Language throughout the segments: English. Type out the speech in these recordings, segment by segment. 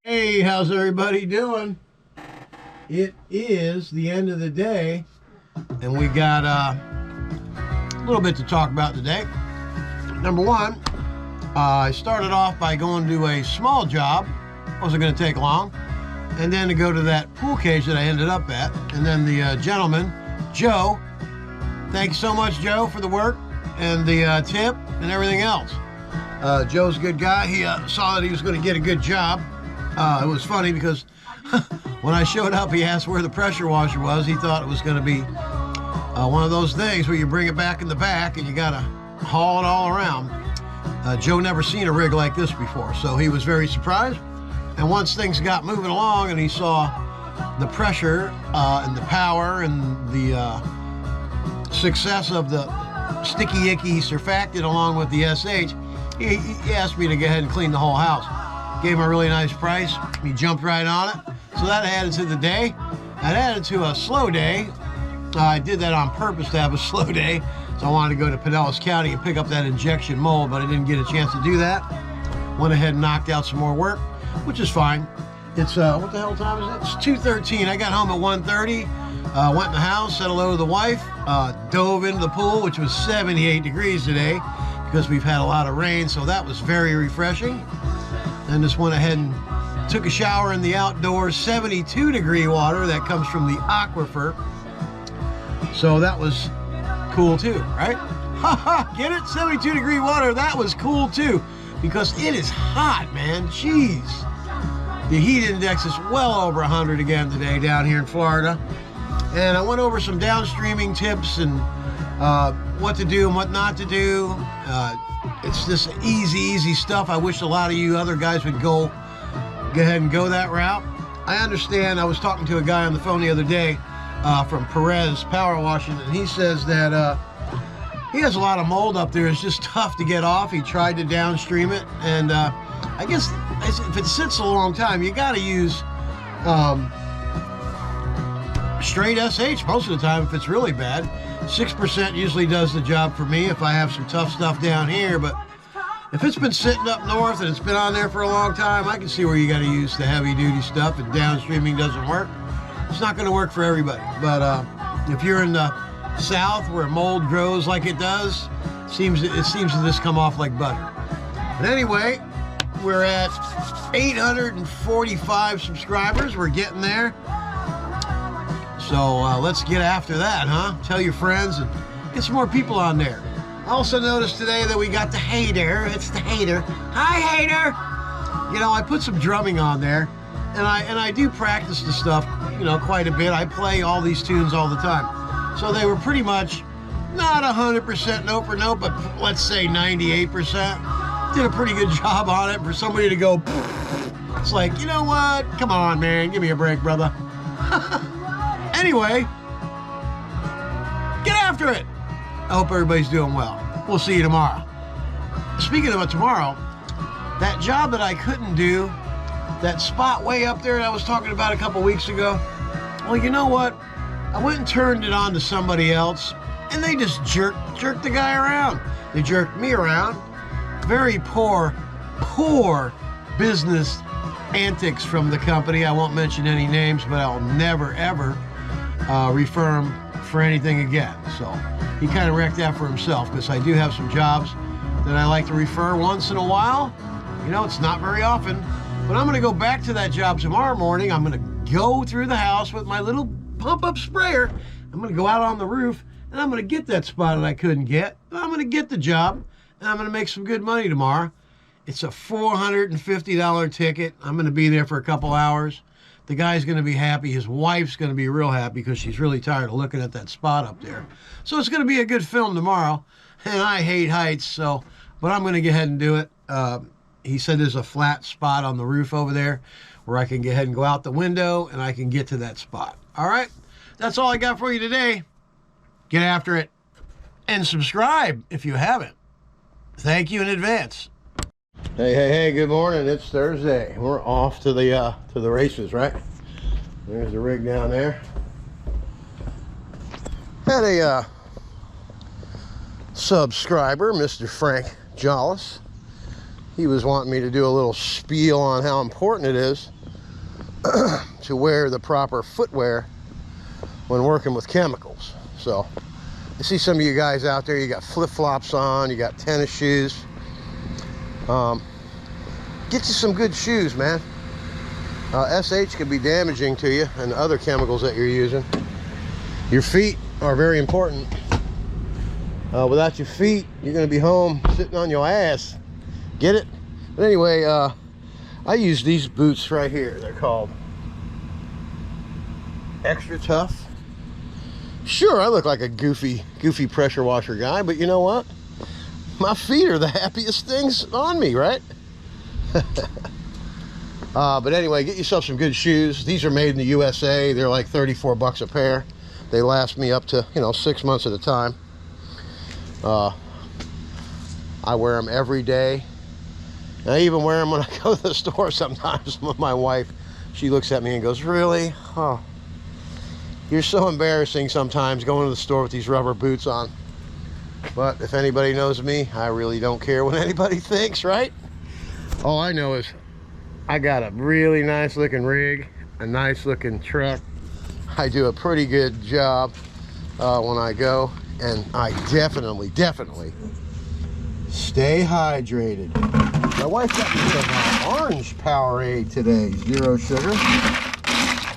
Hey, how's everybody doing? It is the end of the day, and we got a little bit to talk about today. Number one, I started off by going to a small job. Wasn't going to take long. And then to go to that pool cage that I ended up at. And then the gentleman, Joe, thank you so much, Joe, for the work and the tip and everything else. Joe's a good guy. He saw that he was going to get a good job. It was funny because when I showed up, he asked where the pressure washer was. He thought it was going to be one of those things where you bring it back in the back and you got to haul it all around. Joe never seen a rig like this before, so he was very surprised. And once things got moving along and he saw the pressure and the power and the success of the sticky icky surfactant along with the SH, he asked me to go ahead and clean the whole house. Gave him a really nice price. He jumped right on it. So that added to the day. That added to a slow day. I did that on purpose to have a slow day. So I wanted to go to Pinellas County and pick up that injection mold, but I didn't get a chance to do that. Went ahead and knocked out some more work, which is fine. It's, what the hell time is it? It's 2:13. I got home at 1:30. Went in the house, said hello to the wife, dove into the pool, which was 78 degrees today because we've had a lot of rain, so that was very refreshing. Then just went ahead and took a shower in the outdoors, 72 degree water that comes from the aquifer. So that was cool too, right? Ha ha, get it? 72 degree water, that was cool too, because it is hot, man, jeez. The heat index is well over 100 again today down here in Florida. And I went over some downstreaming tips and what to do and what not to do. It's just easy stuff. I wish a lot of you other guys would go ahead and go that route. I understand. I was talking to a guy on the phone the other day from Perez Power Washing, and he says that he has a lot of mold up there. It's just tough to get off. He tried to downstream it, and I guess if it sits a long time, you got to use straight SH most of the time if it's really bad. 6% usually does the job for me if I have some tough stuff down here, but if it's been sitting up north and it's been on there for a long time, I can see where you got to use the heavy duty stuff, and downstreaming doesn't work. It's not going to work for everybody, but if you're in the south where mold grows like it does, it seems to just come off like butter. But anyway, we're at 845 subscribers. We're getting there. So let's get after that, huh? Tell your friends and get some more people on there. I also noticed today that we got the hater. It's the hater. Hi, hater! You know, I put some drumming on there, and I do practice the stuff, you know, quite a bit. I play all these tunes all the time. So they were pretty much not 100% note for note, but let's say 98%. Did a pretty good job on it. For somebody to go, it's like, you know what? Come on, man. Give me a break, brother. Anyway, get after it. I hope everybody's doing well. We'll see you tomorrow. Speaking of tomorrow, that job that I couldn't do, that spot way up there that I was talking about a couple weeks ago, well, you know what? I went and turned it on to somebody else, and they just jerked the guy around. They jerked me around. Very poor business antics from the company. I won't mention any names, but I'll never, ever refer him for anything again. So he kind of wrecked that for himself, because I do have some jobs that I like to refer once in a while. You know, it's not very often, but I'm going to go back to that job tomorrow morning. I'm going to go through the house with my little pump-up sprayer. I'm going to go out on the roof, and I'm going to get that spot that I couldn't get. I'm going to get the job, and I'm going to make some good money tomorrow. It's a $450 ticket. I'm going to be there for a couple hours. The guy's going to be happy. His wife's going to be real happy because she's really tired of looking at that spot up there. So it's going to be a good film tomorrow. And I hate heights, so, but I'm going to go ahead and do it. He said there's a flat spot on the roof over there where I can go ahead and go out the window and I can get to that spot. All right, that's all I got for you today. Get after it and subscribe if you haven't. Thank you in advance. Hey, good morning. It's Thursday. We're off to the races, right? There's the rig down there. Had a subscriber, Mr. Frank Jollis. He was wanting me to do a little spiel on how important it is to wear the proper footwear when working with chemicals. So I see some of you guys out there, you got flip-flops on, you got tennis shoes. Get you some good shoes, man. SH can be damaging to you, and other chemicals that you're using. Your feet are very important. Without your feet, you're going to be home sitting on your ass. Get it? But anyway, I use these boots right here. They're called Extra Tough. Sure, I look like a goofy pressure washer guy, but you know what? My feet are the happiest things on me, right? But anyway, get yourself some good shoes. These are made in the USA. They're like 34 bucks a pair. They last me up to, 6 months at a time. I wear them every day. I even wear them when I go to the store sometimes with my wife. She looks at me and goes, "Really? Oh, you're so embarrassing sometimes going to the store with these rubber boots on." But if anybody knows me, I really don't care what anybody thinks, right? All I know is I got a really nice looking rig, a nice looking truck. I do a pretty good job when I go, and I definitely stay hydrated. My wife got me some orange Powerade today, 0 sugar. I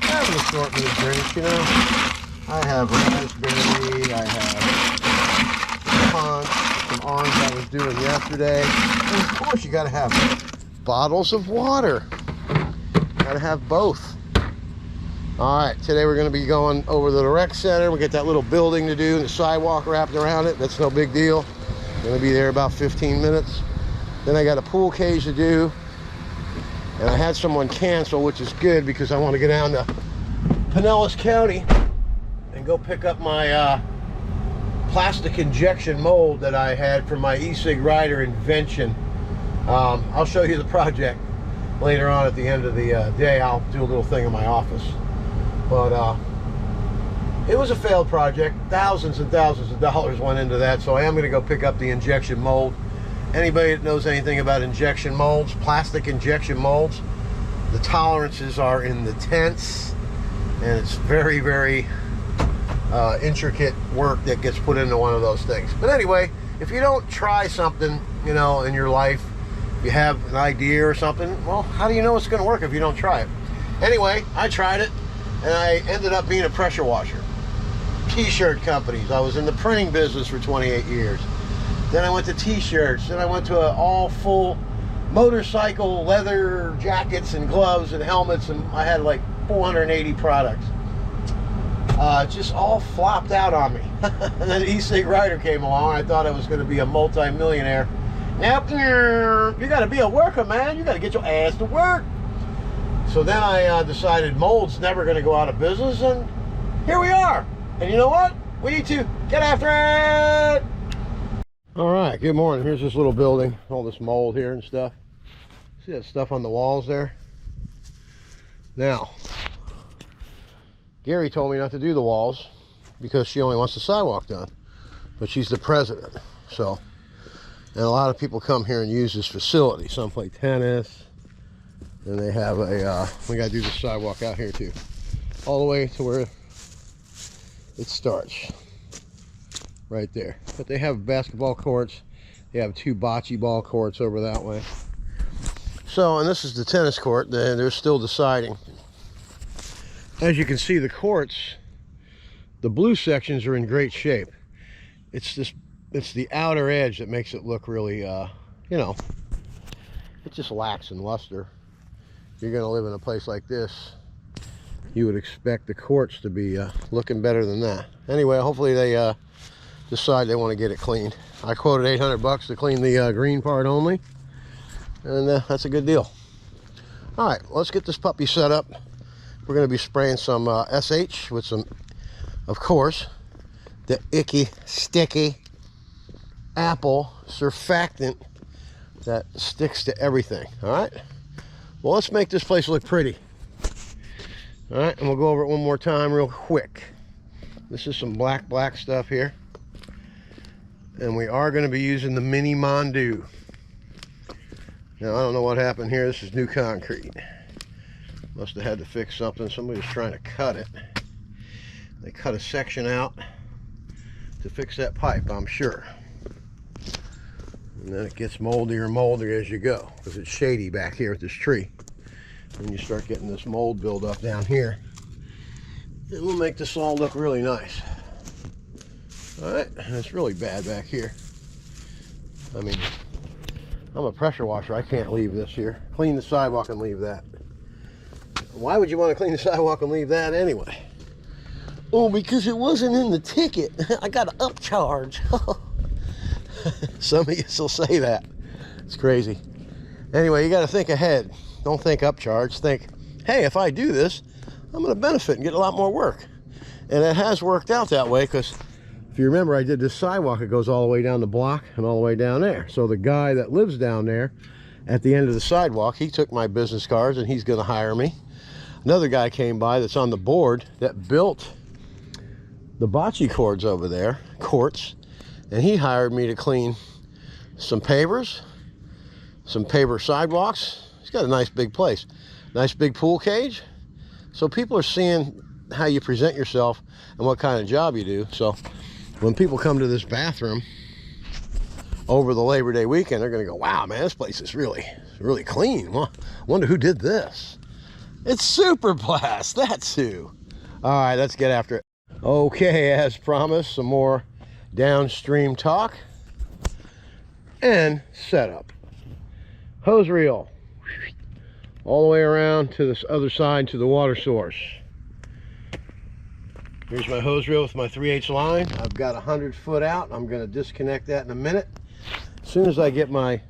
have an assortment of drinks, you know. I have raspberry, I have punch, some orange I was doing yesterday. And of course, you gotta have bottles of water. Gotta have both. All right, today we're gonna be going over to the rec center. We get that little building to do and the sidewalk wrapped around it. That's no big deal. Gonna be there about 15 minutes. Then I got a pool cage to do. And I had someone cancel, which is good because I want to get down to Pinellas County and go pick up my plastic injection mold that I had for my e-cig rider invention. I'll show you the project later on at the end of the day. I'll do a little thing in my office. But it was a failed project. Thousands and thousands of dollars went into that, so I am going to go pick up the injection mold. Anybody that knows anything about injection molds, plastic injection molds, the tolerances are in the tenths, and it's very, very intricate work that gets put into one of those things. But anyway, if you don't try something, in your life, you have an idea or something, well, how do you know it's going to work if you don't try it? Anyway, I tried it, and I ended up being a pressure washer. T-shirt companies. I was in the printing business for 28 years. Then I went to t-shirts. Then I went to an all full motorcycle leather jackets and gloves and helmets, and I had like 480 products. Just all flopped out on me. And then e-cig rider came along. I thought I was going to be a multi-millionaire. Now, you got to be a worker, man. You got to get your ass to work. So then I decided mold's never going to go out of business, and here we are. And you know what? We need to get after it. All right, good morning. Here's this little building, all this mold here and stuff. See that stuff on the walls there? Now, Gary told me not to do the walls because she only wants the sidewalk done. But she's the president, so. And a lot of people come here and use this facility. Some play tennis, and they have a, we gotta do the sidewalk out here too. All the way to where it starts. Right there. But they have basketball courts. They have 2 bocce ball courts over that way. So, and this is the tennis court. They're still deciding. As you can see, the courts, the blue sections are in great shape. It's the outer edge that makes it look really, it just lacks in luster. If you're going to live in a place like this, you would expect the quartz to be looking better than that. Anyway, hopefully they decide they want to get it cleaned. I quoted 800 bucks to clean the green part only, and that's a good deal. All right, let's get this puppy set up. We're going to be spraying some SH with some, of course, the icky, sticky apple surfactant that sticks to everything. All right, well, let's make this place look pretty. All right, and we'll go over it one more time real quick. This is some black stuff here, and we are going to be using the mini Mondu. Now, I don't know what happened here. This is new concrete. Must have had to fix something. Somebody was trying to cut it. They cut a section out to fix that pipe, I'm sure. And then it gets moldier and moldier as you go, because it's shady back here with this tree. And you start getting this mold build up down here. It will make this all look really nice. All right, and it's really bad back here. I mean, I'm a pressure washer. I can't leave this here. Clean the sidewalk and leave that. Why would you want to clean the sidewalk and leave that anyway? Oh, because it wasn't in the ticket. I got an upcharge. Some of you will say that. It's crazy. Anyway, you got to think ahead. Don't think upcharge. Think, hey, if I do this, I'm going to benefit and get a lot more work. And it has worked out that way, because if you remember, I did this sidewalk. It goes all the way down the block and all the way down there. So the guy that lives down there at the end of the sidewalk, he took my business cards and he's going to hire me. Another guy came by that's on the board that built the bocce cords over there, courts, and he hired me to clean some pavers, some paver sidewalks. He's got a nice big place, nice big pool cage. So people are seeing how you present yourself and what kind of job you do. So when people come to this bathroom over the Labor Day weekend, they're going to go, wow, man, this place is really clean. Well, I wonder who did this. It's Super Blast. That's who. All right, let's get after it. Okay, as promised, some more downstream talk and setup. Hose reel all the way around to this other side to the water source. Here's my hose reel with my 3/8 line. I've got 100 foot out. I'm going to disconnect that in a minute. As soon as I get my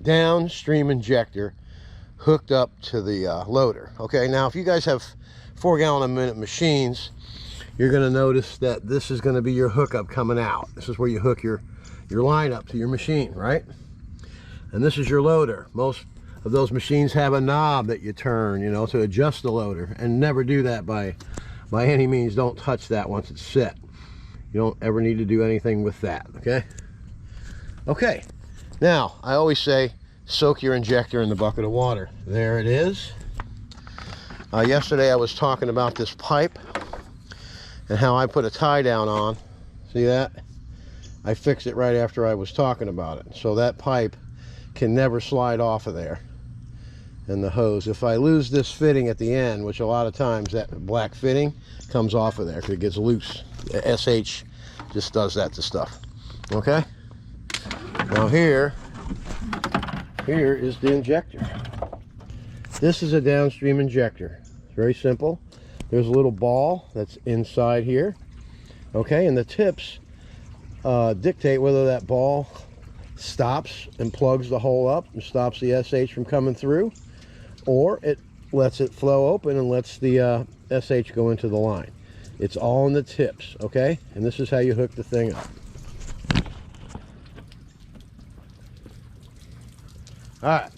downstream injector hooked up to the loader. Okay, now if you guys have 4 gallon a minute machines, you're going to notice that this is going to be your hookup coming out. This is where you hook your line up to your machine, right? And this is your loader. Most of those machines have a knob that you turn, you know, to adjust the loader, and never do that by any means. Don't touch that once it's set. You don't ever need to do anything with that, okay? Okay, now I always say soak your injector in the bucket of water. There it is. Yesterday I was talking about this pipe and how I put a tie down on. See that? I fixed it right after I was talking about it. So that pipe can never slide off of there. And the hose, if I lose this fitting at the end, which a lot of times that black fitting comes off of there because it gets loose. The SH just does that to stuff. Okay? Now here is the injector. This is a downstream injector. It's very simple. There's a little ball that's inside here. Okay, and the tips dictate whether that ball stops and plugs the hole up and stops the SH from coming through, or it lets it flow open and lets the SH go into the line. It's all in the tips, okay? And this is how you hook the thing up. All right,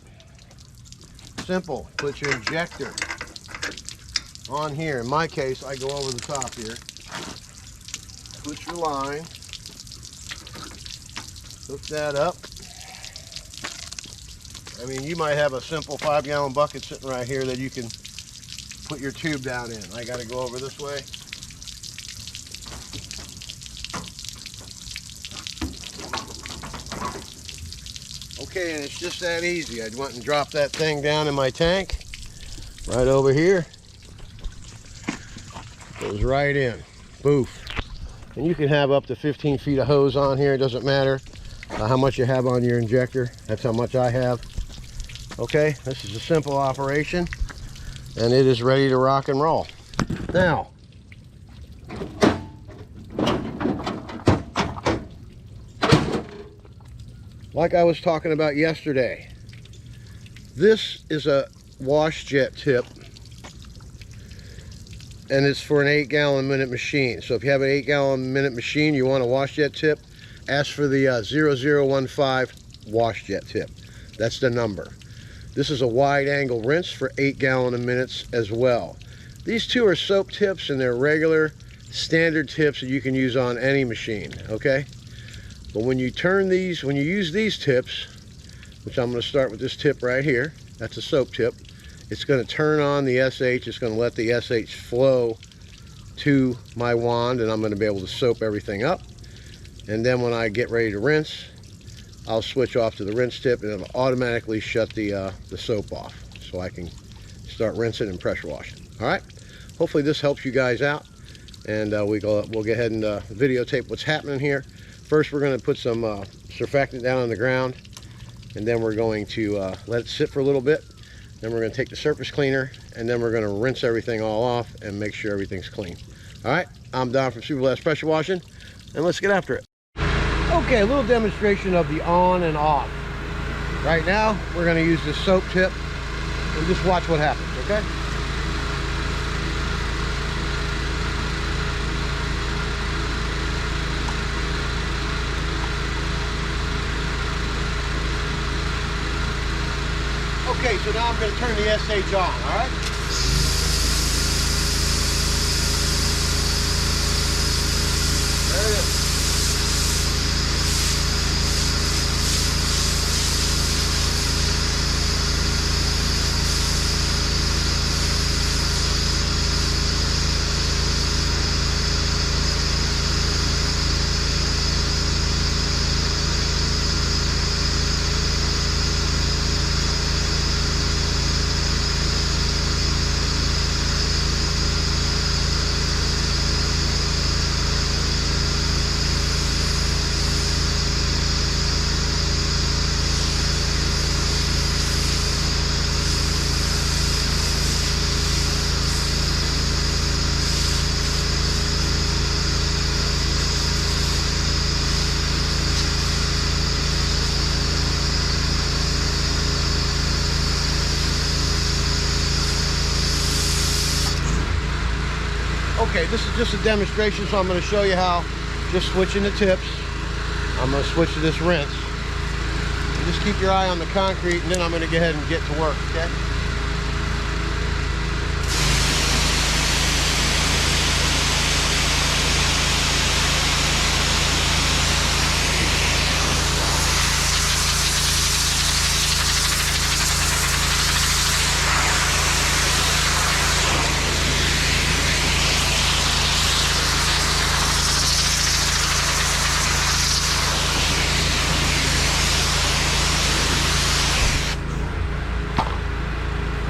simple. Put your injector on here. In my case, I go over the top here. Put your line, hook that up. I mean, you might have a simple 5 gallon bucket sitting right here that you can put your tube down in. I got to go over this way. Okay, and it's just that easy. I went and dropped that thing down in my tank, right over here. Goes right in, boof. And you can have up to 15 feet of hose on here. It doesn't matter how much you have on your injector. That's how much I have. Okay, this is a simple operation, and it is ready to rock and roll. Now, like I was talking about yesterday, this is a wash jet tip, and it's for an 8-gallon-a-minute machine. So if you have an 8-gallon-a-minute machine, you want a wash jet tip, ask for the 0015 wash jet tip. That's the number. This is a wide angle rinse for 8-gallon-a-minutes as well. These two are soap tips, and they're regular standard tips that you can use on any machine, okay? But when you turn these, when you use these tips, which I'm going to start with this tip right here, that's a soap tip, it's going to turn on the SH, it's going to let the SH flow to my wand, and I'm going to be able to soap everything up. And then when I get ready to rinse, I'll switch off to the rinse tip, and it'll automatically shut the soap off, so I can start rinsing and pressure washing. All right, hopefully this helps you guys out, and we'll go ahead and videotape what's happening here. First, we're going to put some surfactant down on the ground, and then we're going to let it sit for a little bit. Then we're going to take the surface cleaner, and then we're going to rinse everything all off and make sure everything's clean. All right, I'm Don from Super Blast Pressure Washing, and let's get after it. Okay, a little demonstration of the on and off. Right now, we're going to use this soap tip, and just watch what happens, okay? Okay, so now I'm going to turn the SH on, all right? There it is. Okay, this is just a demonstration, so I'm going to show you how, just switching the tips, I'm going to switch to this rinse. And just keep your eye on the concrete, and then I'm going to go ahead and get to work, okay?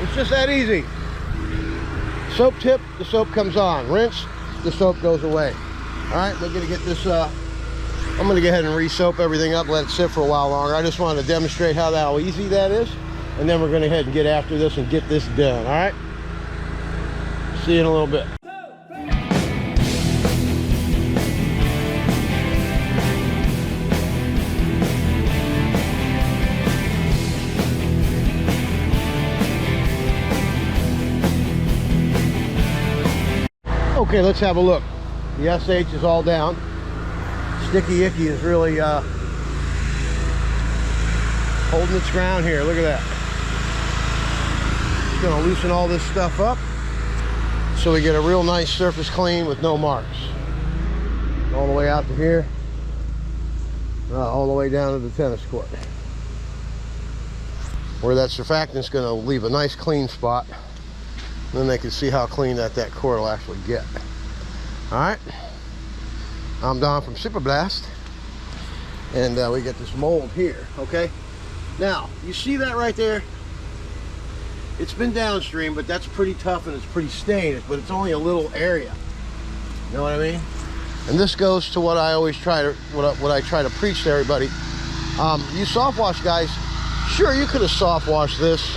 It's just that easy. Soap tip, the soap comes on. Rinse, the soap goes away. All right, we're gonna get this, I'm gonna go ahead and re-soap everything up, let it sit for a while longer. I just wanted to demonstrate how easy that is. And then we're gonna head and get after this and get this done, all right? See you in a little bit. Okay, let's have a look. The SH is all down. Sticky Icky is really holding its ground here. Look at that. Just gonna loosen all this stuff up so we get a real nice surface clean with no marks. All the way out to here, all the way down to the tennis court, where that surfactant's gonna leave a nice clean spot. Then they can see how clean that court will actually get. All right, I'm Don from Super Blast, and we get this mold here. Okay, now you see that right there? It's been downstream, but that's pretty tough and it's pretty stained, but it's only a little area. You know what I mean? And this goes to what I always try to, what I try to preach to everybody. You soft wash guys, sure, you could have soft washed this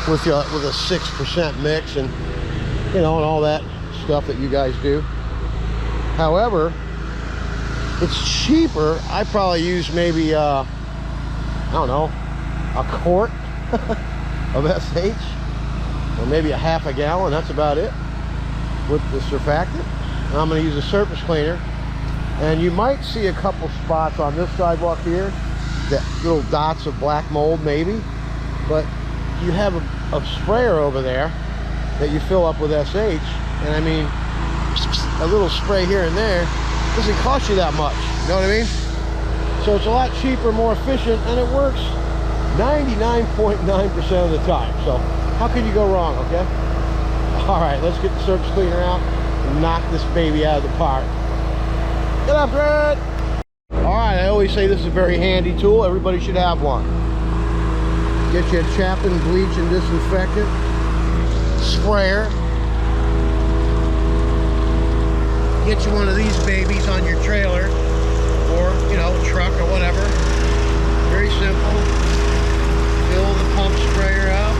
with a 6% mix and, you know, and all that stuff that you guys do. However, it's cheaper. I probably use maybe I don't know, a quart of SH, or maybe a half a gallon. That's about it with the surfactant. And I'm going to use a surface cleaner, and you might see a couple spots on this sidewalk here, that little dots of black mold maybe, but you have a sprayer over there that you fill up with SH, and I mean, a little spray here and there doesn't cost you that much, you know what I mean? So it's a lot cheaper, more efficient, and it works 99.9% of the time. So how can you go wrong, okay? All right, let's get the surface cleaner out and knock this baby out of the park. Get after it! All right, I always say this is a very handy tool. Everybody should have one. Get you a Chapin bleach and disinfectant sprayer. Get you one of these babies on your trailer, or, you know, truck or whatever. Very simple. Fill the pump sprayer up.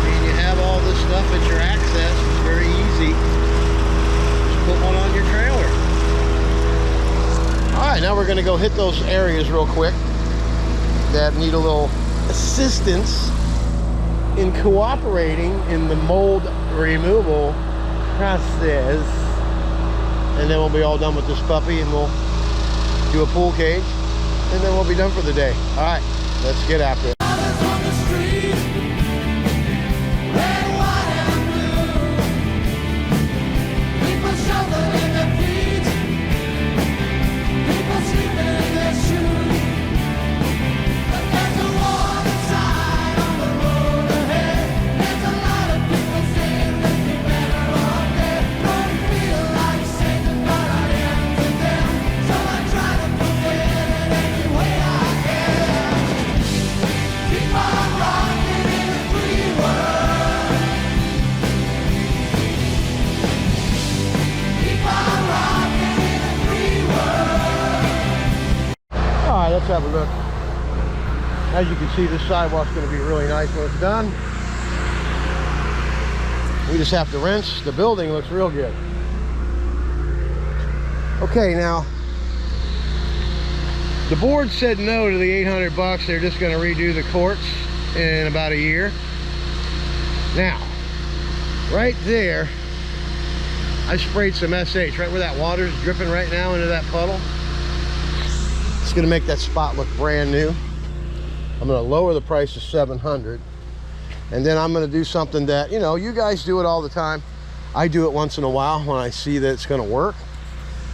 And you have all this stuff at your access. It's very easy. Just put one on your trailer. Alright, now we're going to go hit those areas real quick that need a little assistance in cooperating in the mold removal process. And then we'll be all done with this puppy, and we'll do a pool cage, and then we'll be done for the day. All right, let's get after it. Let's have a look. As you can see, this sidewalk's going to be really nice when it's done. We just have to rinse. The building looks real good. Okay, now the board said no to the 800 bucks. They're just going to redo the courts in about a year. Now, right there, I sprayed some SH right where that water's dripping right now into that puddle. It's going to make that spot look brand new. I'm going to lower the price to $700, and then I'm going to do something that, you know, you guys do it all the time. I do it once in a while when I see that it's going to work.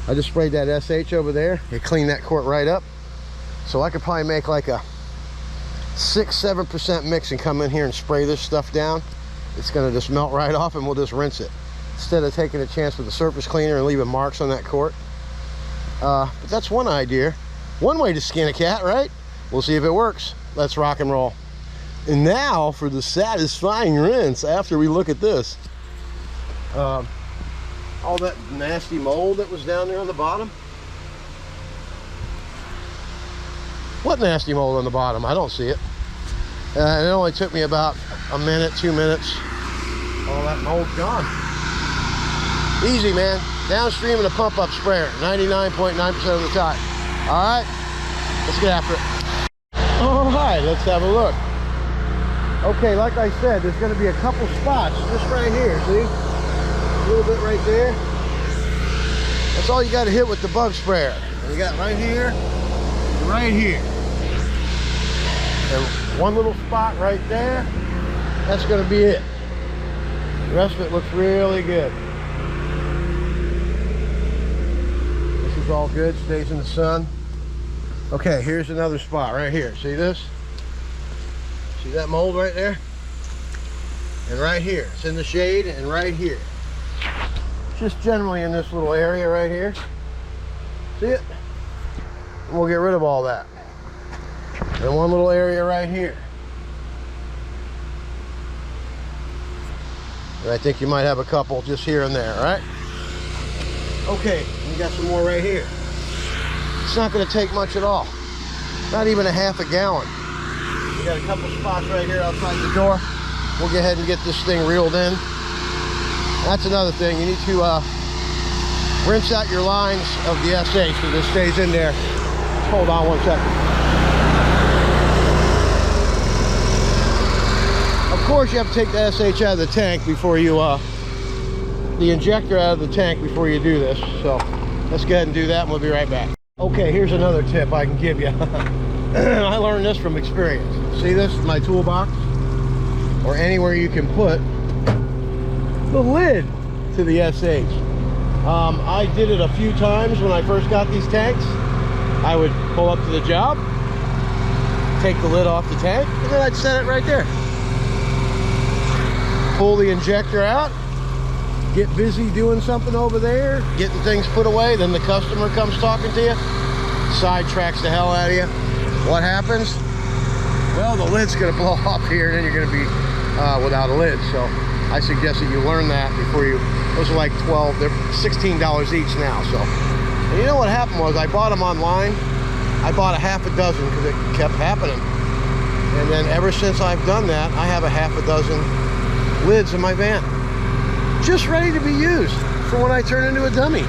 I just sprayed that SH over there. It cleaned that court right up. So I could probably make like a 6-7% mix and come in here and spray this stuff down. It's going to just melt right off, and we'll just rinse it instead of taking a chance with the surface cleaner and leaving marks on that court. But that's one idea. One way to skin a cat, right? We'll see if it works. Let's rock and roll. And now for the satisfying rinse after we look at this. All that nasty mold that was down there on the bottom. What nasty mold on the bottom? I don't see it. And it only took me about a minute, 2 minutes. All that mold's gone. Easy, man. Downstream and a pump-up sprayer, 99.9% of the time. All right, let's get after it. All right, let's have a look. Okay, like I said, there's going to be a couple spots just right here. See, a little bit right there. That's all you got to hit with the bug sprayer. And you got right here, and right here, and one little spot right there. That's going to be it. The rest of it looks really good. This is all good, stays in the sun. Okay, here's another spot right here. See this? See that mold right there? And right here. It's in the shade, and right here. Just generally in this little area right here. See it? And we'll get rid of all that. And one little area right here. And I think you might have a couple just here and there, right? Okay, we got some more right here. It's not going to take much at all. Not even a half a gallon. We got a couple spots right here outside the door. We'll go ahead and get this thing reeled in. That's another thing. You need to rinse out your lines of the SH so this stays in there. Hold on one second. Of course, you have to take the SH out of the tank before you, the injector out of the tank before you do this. So let's go ahead and do that and we'll be right back. Okay, here's another tip I can give you. I learned this from experience. See this, my toolbox? Or anywhere you can put the lid to the SH. I did it a few times when I first got these tanks. I would pull up to the job, take the lid off the tank, and then I'd set it right there. Pull the injector out, get busy doing something over there, getting things put away, then the customer comes talking to you, sidetracks the hell out of you. What happens? Well, the lid's gonna blow off here and then you're gonna be without a lid. So I suggest that you learn that before you, those are like 12, they're $16 each now. So, and you know what happened was I bought them online. I bought a half a dozen because it kept happening. And then ever since I've done that, I have a half a dozen lids in my van. Just ready to be used for when I turn into a dummy.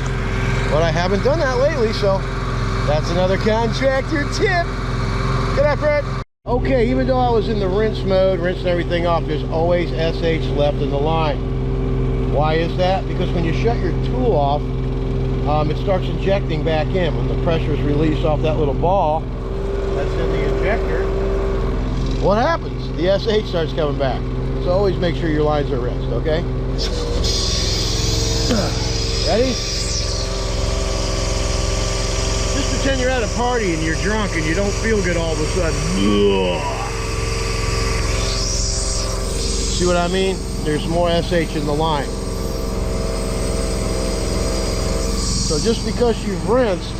But I haven't done that lately, so that's another contractor tip. Good night, Fred. Okay, even though I was in the rinse mode, rinsing everything off, there's always SH left in the line. Why is that? Because when you shut your tool off, it starts injecting back in. When the pressure is released off that little ball that's in the injector, what happens? The SH starts coming back. So always make sure your lines are rinsed, okay? Ready? Just pretend you're at a party and you're drunk and you don't feel good all of a sudden. See what I mean? There's more SH in the line. So just because you've rinsed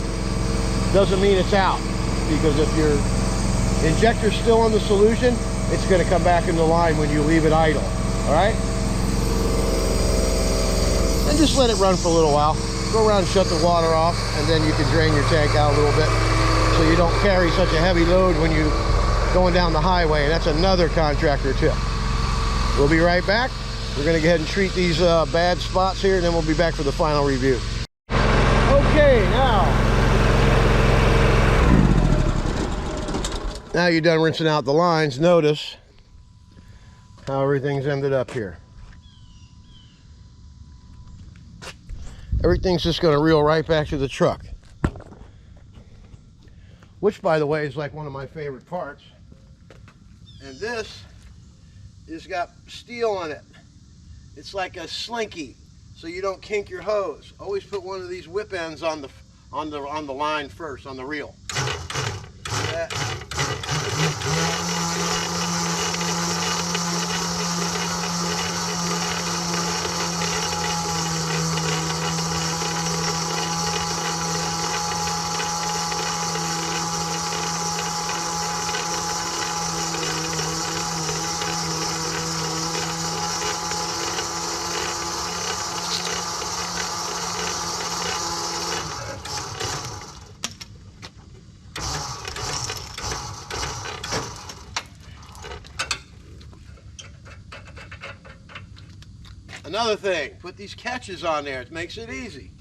doesn't mean it's out. Because if your injector's still in the solution, it's going to come back in the line when you leave it idle. Alright? And just let it run for a little while. Go around and shut the water off, and then you can drain your tank out a little bit so you don't carry such a heavy load when you're going down the highway. And that's another contractor tip. We'll be right back. We're going to go ahead and treat these bad spots here, and then we'll be back for the final review. Okay, now you're done rinsing out the lines. Notice how everything's ended up here. Everything's just going to reel right back to the truck, which, by the way, is like one of my favorite parts. And this has got steel on it. It's like a slinky, so you don't kink your hose. Always put one of these whip ends on the line first, on the reel. See that? Another thing, put these catches on there. It makes it easy.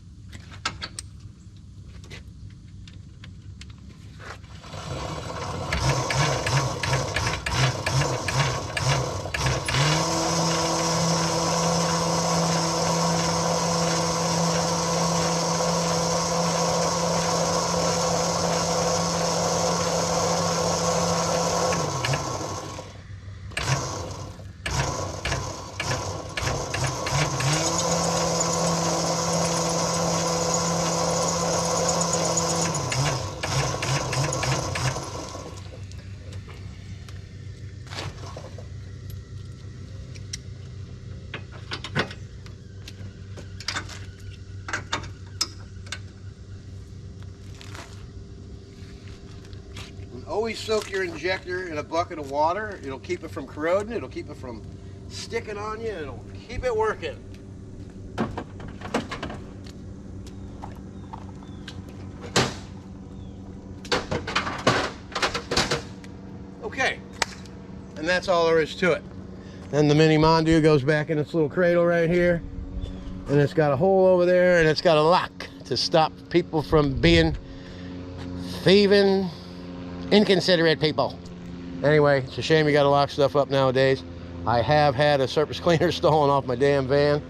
Always soak your injector in a bucket of water. It'll keep it from corroding, it'll keep it from sticking on you, it'll keep it working. Okay, and that's all there is to it. Then the mini Mondu goes back in its little cradle right here. and it's got a hole over there, and it's got a lock to stop people from being thieving, inconsiderate people. Anyway, it's a shame you gotta lock stuff up nowadays. I have had a surface cleaner stolen off my damn van.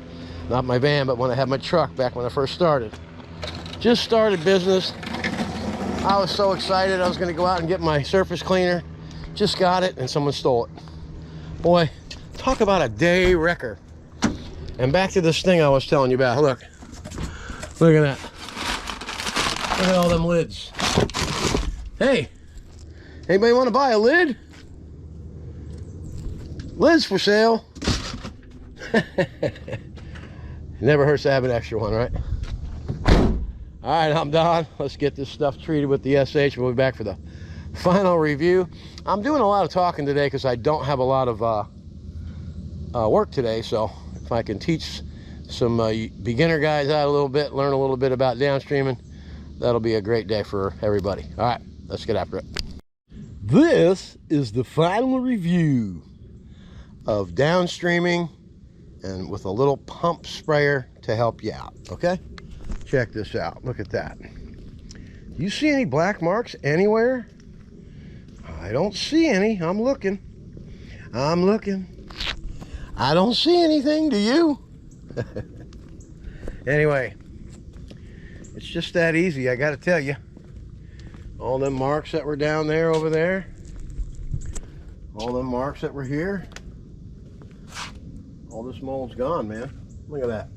Not my van, but when I had my truck back when I first started. Just started business. I was so excited I was gonna go out and get my surface cleaner. Just got it and someone stole it. Boy, talk about a day wrecker. And back to this thing I was telling you about. Look at that. Look at all them lids. Hey, anybody want to buy a lid? Lids for sale. Never hurts to have an extra one, right? All right, I'm Don. Let's get this stuff treated with the SH. We'll be back for the final review. I'm doing a lot of talking today because I don't have a lot of work today. So if I can teach some beginner guys out a little bit, learn a little bit about downstreaming, that'll be a great day for everybody. All right, let's get after it. This is the final review of downstreaming, and with a little pump sprayer to help you out. Okay, check this out. Look at that. You see any black marks anywhere? I don't see any. I'm looking. I don't see anything, do you? Anyway, it's just that easy, I gotta tell you. All them marks that were down there over there, all them marks that were here, all this mold's gone, man. Look at that.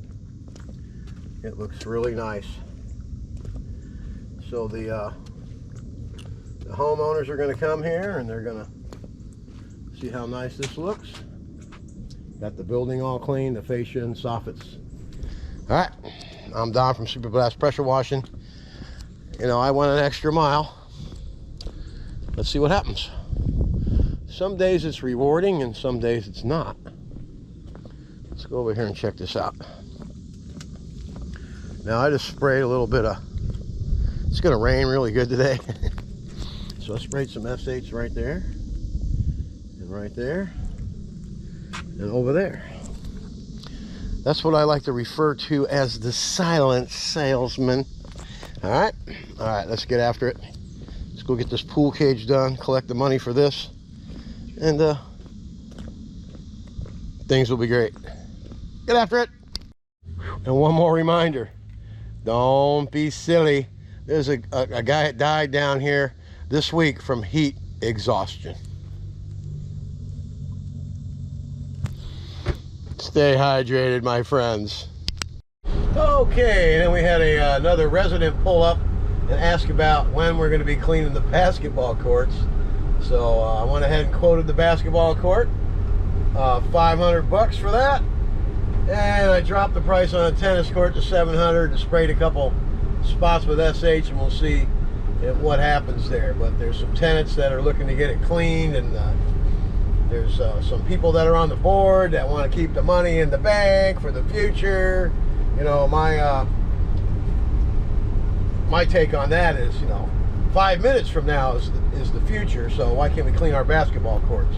It looks really nice. So the homeowners are going to come here and they're going to see how nice this looks. Got the building all clean, the fascia and soffits. All right, I'm Don from Super Blast Pressure Washing. You know, I went an extra mile. Let's see what happens. Some days it's rewarding and some days it's not. Let's go over here and check this out. Now I just sprayed a little bit of, it's gonna rain really good today. So I sprayed some SH right there, and right there, and over there. That's what I like to refer to as the silent salesman. All right, let's get after it. Let's go get this pool cage done, collect the money for this, and things will be great. Get after it. And one more reminder, don't be silly. There's a guy that died down here this week from heat exhaustion. Stay hydrated, my friends. Okay, and then we had another resident pull up and ask about when we're going to be cleaning the basketball courts. So I went ahead and quoted the basketball court, $500 for that. And I dropped the price on a tennis court to $700 and sprayed a couple spots with SH, and we'll see what happens there. But there's some tenants that are looking to get it cleaned, and there's some people that are on the board that want to keep the money in the bank for the future. You know, my take on that is, you know, 5 minutes from now is the future. So why can't we clean our basketball courts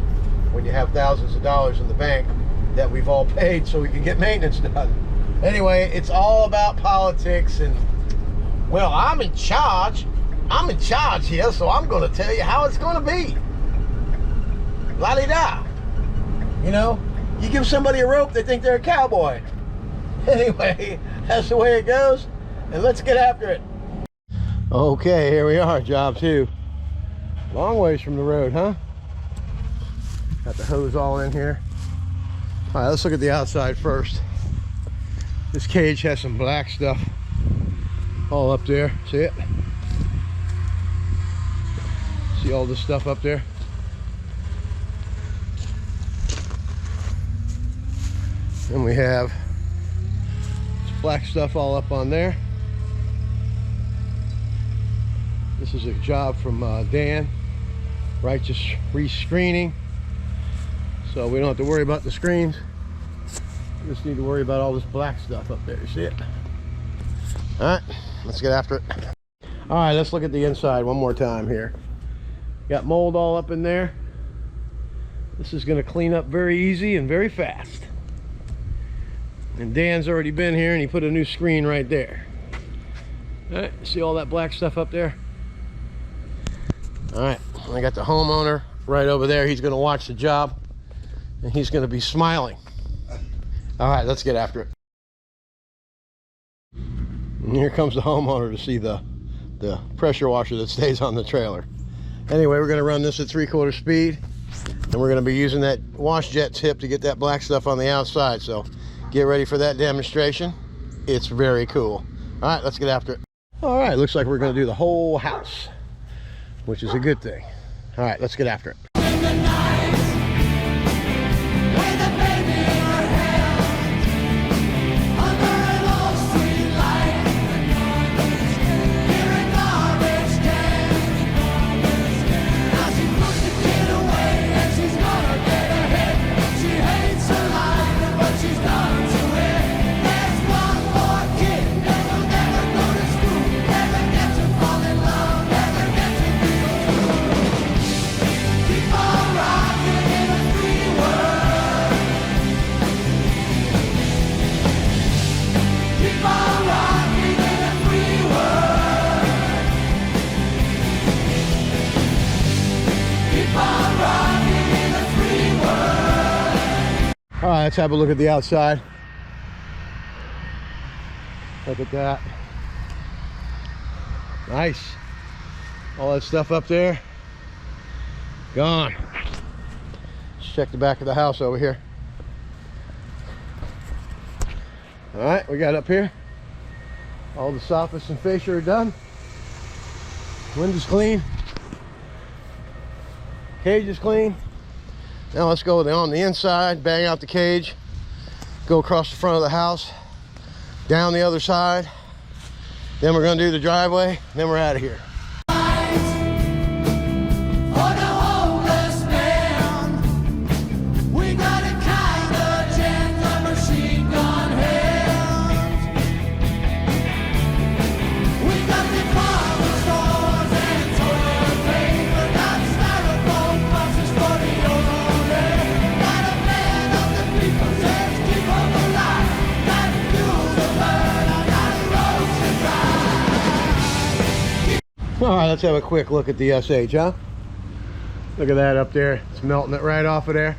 when you have thousands of dollars in the bank that we've all paid so we can get maintenance done? Anyway, it's all about politics, and well, I'm in charge here, so I'm going to tell you how it's going to be. La-di-da. You know, you give somebody a rope, they think they're a cowboy. Anyway, that's the way it goes, and let's get after it. Okay, here we are, job 2. Long ways from the road, huh? Got the hose all in here. All right, let's look at the outside first. This cage has some black stuff all up there. See it? See all this stuff up there? And we have this black stuff all up on there. This is a job from Dan, right? Just re-screening. So we don't have to worry about the screens. We just need to worry about all this black stuff up there. You see it? All right, let's get after it. All right, let's look at the inside one more time here. Got mold all up in there. This is going to clean up very easy and very fast. And Dan's already been here and he put a new screen right there. All right, see all that black stuff up there? All right, I got the homeowner right over there. He's gonna watch the job and he's gonna be smiling. All right, let's get after it. And here comes the homeowner to see the pressure washer that stays on the trailer. Anyway, we're gonna run this at 3/4 speed and we're gonna be using that wash jet tip to get that black stuff on the outside. So get ready for that demonstration. It's very cool. All right, let's get after it. All right, looks like we're gonna do the whole house, which is a good thing. All right, let's get after it. All right, let's have a look at the outside. Look at that. Nice. All that stuff up there, gone. Let's check the back of the house over here. All right, we got up here. All the soffits and fascia are done. Windows clean. Cage is clean. Now let's go on the inside, bang out the cage, go across the front of the house, down the other side. Then we're gonna do the driveway, then we're out of here. All right, let's have a quick look at the SH, huh? Look at that up there. It's melting it right off of there.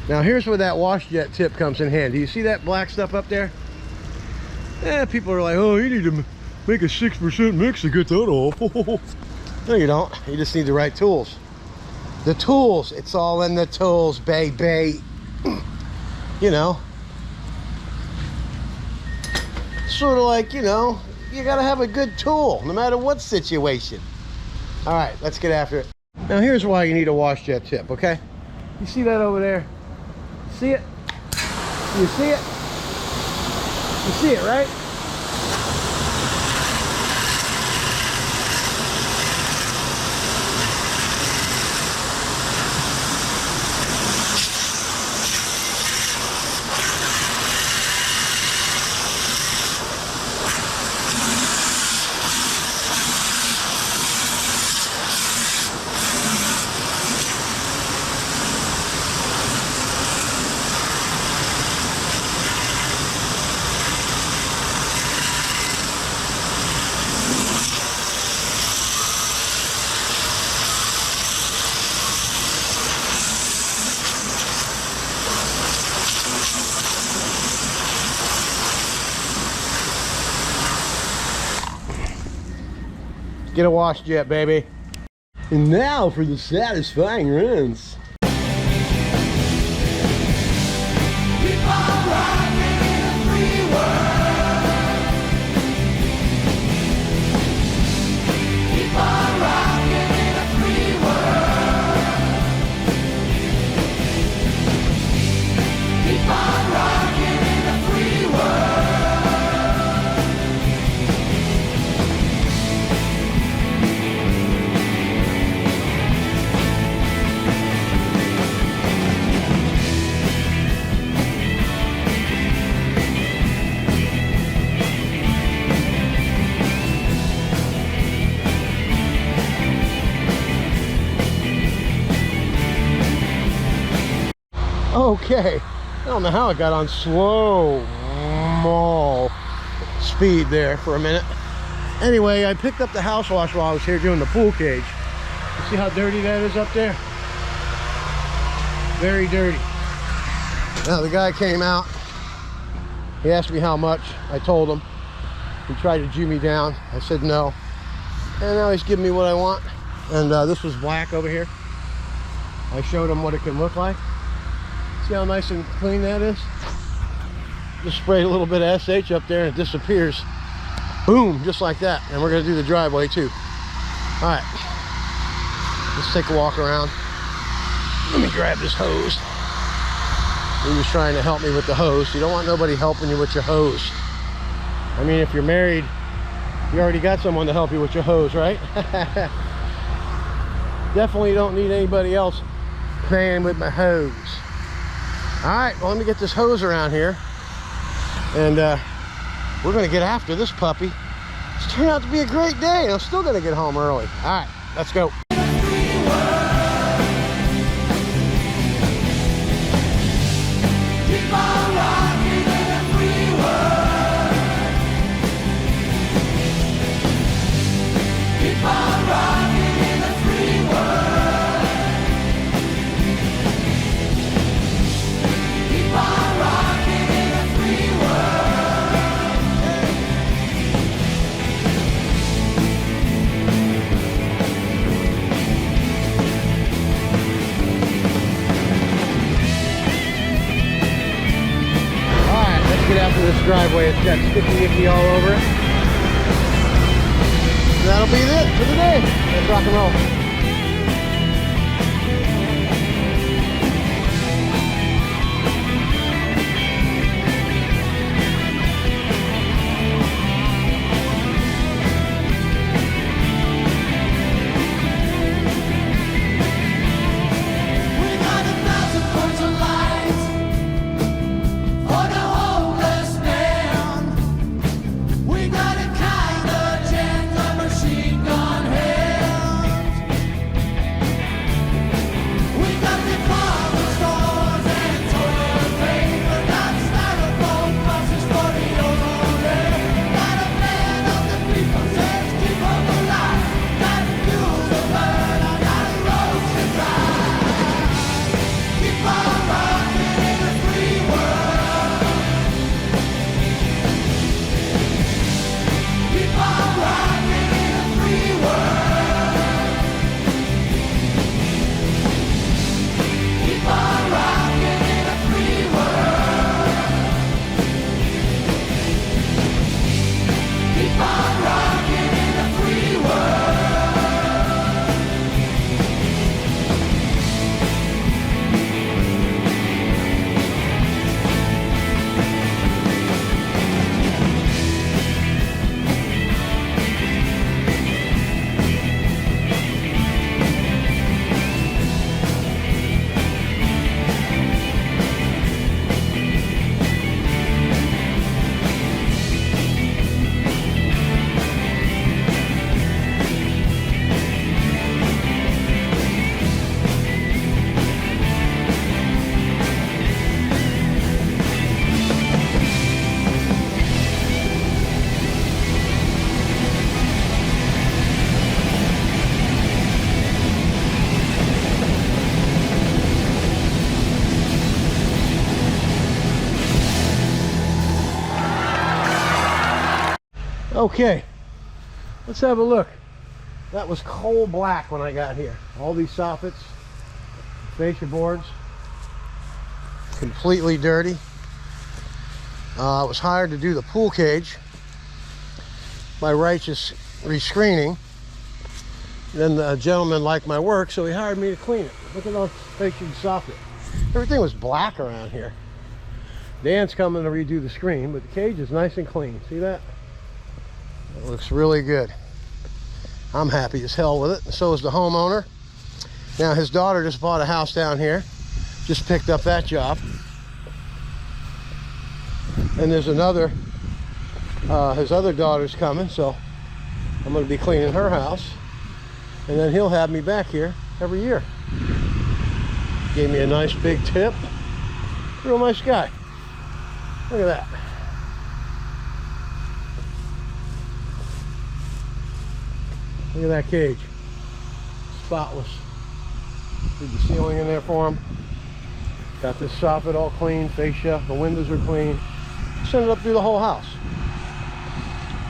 Now here's where that wash jet tip comes in handy. You see that black stuff up there? Yeah, people are like, oh, you need to make a 6% mix to get that off. No, you don't. You just need the right tools. The tools. It's all in the tools, baby. You know. Sort of like, you know, you gotta have a good tool no matter what situation. All right, let's get after it. Now here's why you need a wash jet tip, okay? You see that over there? See it? You see it? You see it, right? Get a wash jet, baby. And now for the satisfying rinse. Okay, don't know how it got on slow speed there for a minute. Anyway, I picked up the house wash while I was here doing the pool cage. You see how dirty that is up there? Very dirty. Now the guy came out. He asked me how much. I told him. He tried to Jew me down. I said no. And now he's giving me what I want. And this was black over here. I showed him what it can look like. See how nice and clean that is? Just sprayed a little bit of SH up there and it disappears. Boom, just like that. And we're gonna do the driveway too. All right, let's take a walk around. Let me grab this hose. He was trying to help me with the hose. You don't want nobody helping you with your hose. I mean, if you're married, you already got someone to help you with your hose, right? Definitely don't need anybody else playing with my hose. All right, well, let me get this hose around here. And we're gonna get after this puppy. It's turned out to be a great day. I'm still gonna get home early. All right, let's go. After this driveway, it's got sticky icky all over it. That'll be it for the day. Let's rock and roll. Okay, let's have a look. That was coal black when I got here. All these soffits, fascia boards, completely dirty. I was hired to do the pool cage by Righteous Rescreening. Then the gentleman liked my work, so he hired me to clean it. Look at all fascia soffit. Everything was black around here. Dan's coming to redo the screen, but the cage is nice and clean. See that? It looks really good. I'm happy as hell with it, and so is the homeowner. Now his daughter just bought a house down here, just picked up that job, and there's another, his other daughter's coming, so I'm going to be cleaning her house, and then he'll have me back here every year. Gave me a nice big tip. Real nice guy. Look at that. Look at that cage. Spotless. Did the ceiling in there for him. Got this soffit all clean, fascia. The windows are clean. Send it up through the whole house.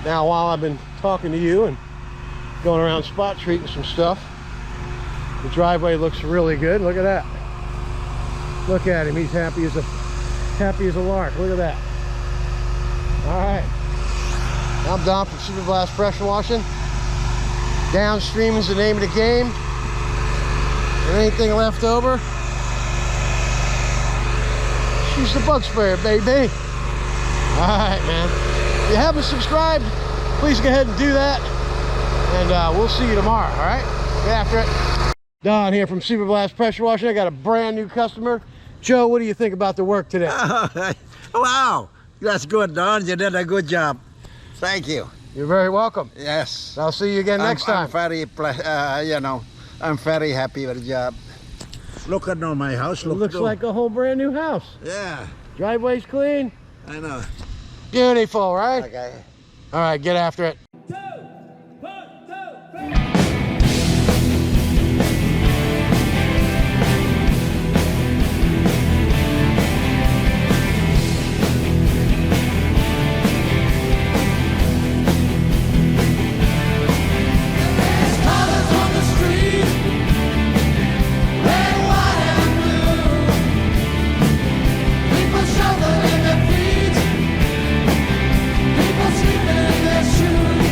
Now, while I've been talking to you and going around spot treating some stuff, the driveway looks really good. Look at that. Look at him. He's happy as a lark. Look at that. All right. I'm Don from Super Blast Pressure Washing. Downstream is the name of the game. And anything left over, she's the bug sprayer, baby. All right, man. If you haven't subscribed, please go ahead and do that. And we'll see you tomorrow, all right? Get after it. Don here from Super Blast Pressure Washing. I got a brand new customer. Joe, what do you think about the work today? Wow, that's good, Don. You did a good job. Thank you. You're very welcome. Yes. I'll see you again next time. I'm very, I'm very happy with the job. Look at my house. It looks like a whole brand new house. Yeah. Driveway's clean. I know. Beautiful, right? Okay. All right, get after it. Sleeping in their shoes.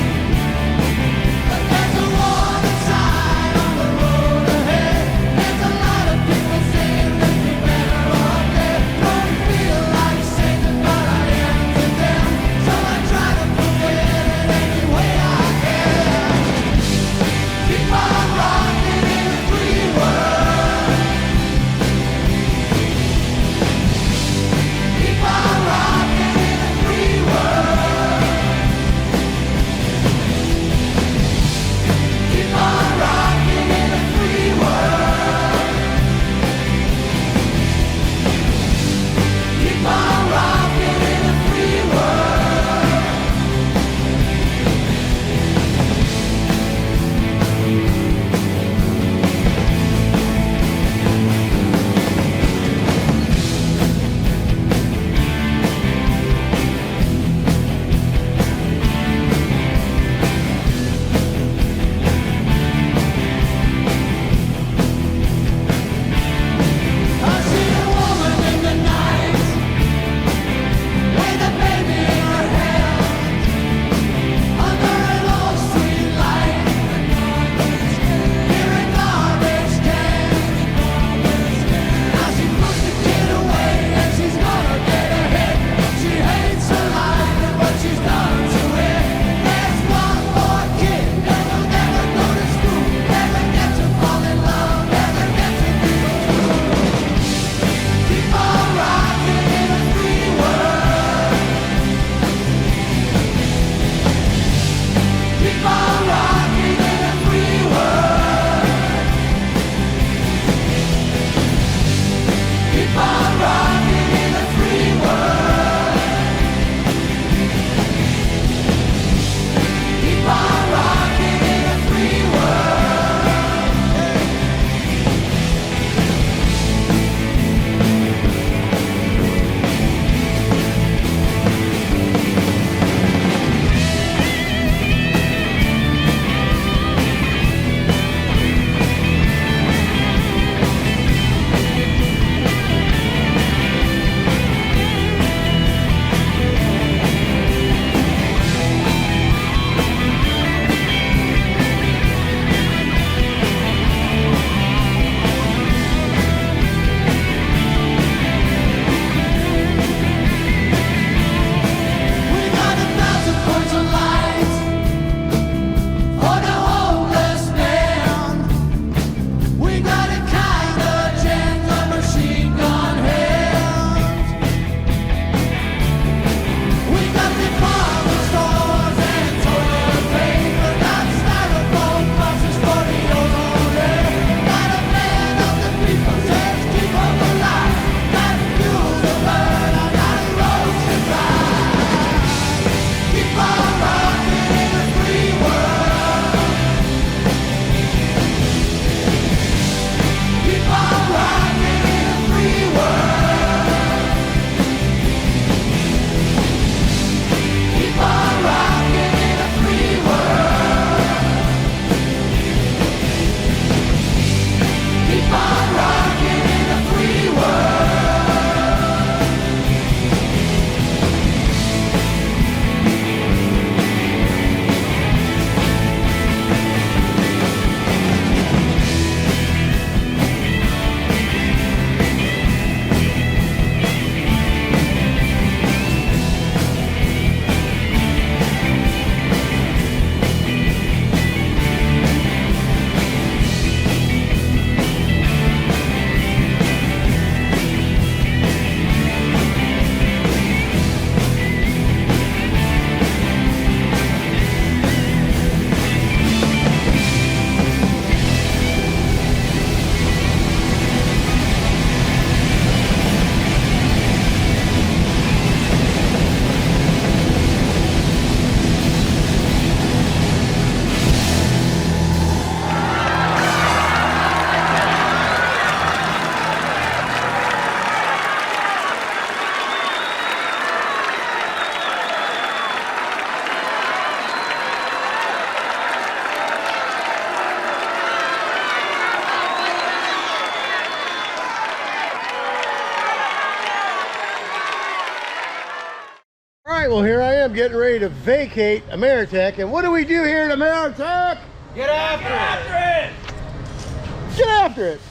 getting ready to vacate Ameritech. And what do we do here at Ameritech? Get after it! Get after it!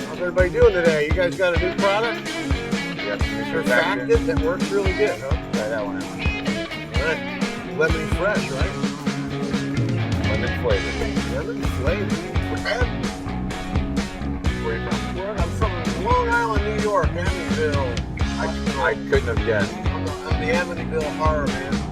How's everybody doing today? You guys got a new product? Yep, Surfactant that works really good, huh? Try that one out. All right. Lemony fresh, right? Lemon flavor. Lemon flavor. Where you from? I'm from Long Island, New York, Amityville. I couldn't have guessed. I'm the Amityville horror man.